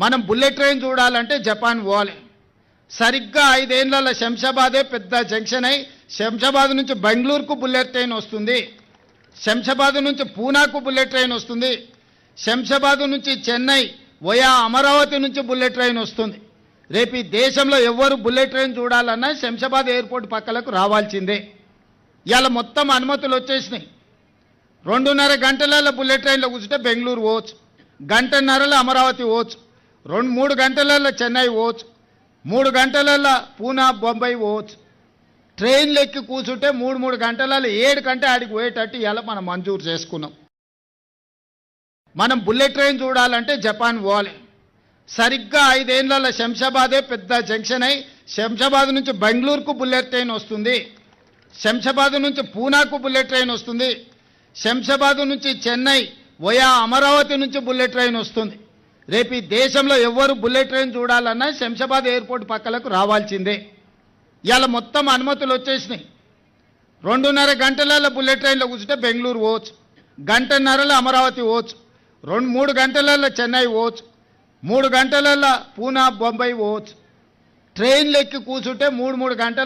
మనం bullet train చూడాలంటే Japan పోవాలి. సరిగ్గా 5 ఏళ్ల శంషాబాదే పెద్ద జంక్షన్ అయి శంషాబాద్ నుంచి బెంగళూరుకు బుల్లెట్ ట్రైన్ వస్తుంది. శంషాబాద్ నుంచి పూనాకు బుల్లెట్ ట్రైన్ వస్తుంది. శంషాబాద్ నుంచి చెన్నై వయా అమరావతి నుంచి బుల్లెట్ ట్రైన్ వస్తుంది. రేపు ఈ దేశంలో ఎవరు బుల్లెట్ ట్రైన్ చూడాలన్నా శంషాబాద్ ఎయిర్పోర్ట్ పక్కలకు రావాల్సిందే. ఇవాళ మొత్తం అనుమతులు వచ్చేసినాయి. 2.5 గంటలలో బుల్లెట్ ట్రైన్లో కూర్చుంటే బెంగళూరు పోవచ్చు, 1.5 గంటలో అమరావతి పోవచ్చు, 2-3 గంటలలో చెన్నై పోవచ్చు, 3 గంటలలో పూనా బొంబాయి పోవచ్చు. ట్రైన్లు ఎక్కి కూర్చుంటే 3 గంటలలో 7 గంటల ఆడికి పోయేటట్టు ఇలా మనం మంజూరు చేసుకున్నాం. మనం బుల్లెట్ ట్రైన్ చూడాలంటే జపాన్ పోవాలి. సరిగ్గా 5 ఏళ్ల శంషాబాదే పెద్ద జంక్షన్ అయి శంషాబాద్ నుంచి బెంగళూరుకు బుల్లెట్ ట్రైన్ వస్తుంది. శంషాబాద్ నుంచి పూనాకు బుల్లెట్ ట్రైన్ వస్తుంది. శంషాబాద్ నుంచి చెన్నై వయా అమరావతి నుంచి బుల్లెట్ ట్రైన్ వస్తుంది. రేపు ఈ దేశంలో ఎవరు బుల్లెట్ ట్రైన్ చూడాలన్నా శంషాబాద్ ఎయిర్పోర్ట్ పక్కలకు రావాల్సిందే. ఇవాళ మొత్తం అనుమతులు వచ్చేసినాయి. 2.5 గంటలలో బుల్లెట్ ట్రైన్లో కూర్చుంటే బెంగళూరు పోవచ్చు, 1.5 గంటలో అమరావతి పోవచ్చు, 2-3 గంటలలో చెన్నై పోవచ్చు, 3 గంటలలో పూనా బొంబాయి పోవచ్చు. ట్రైన్లు ఎక్కి కూర్చుంటే 3 గంటలు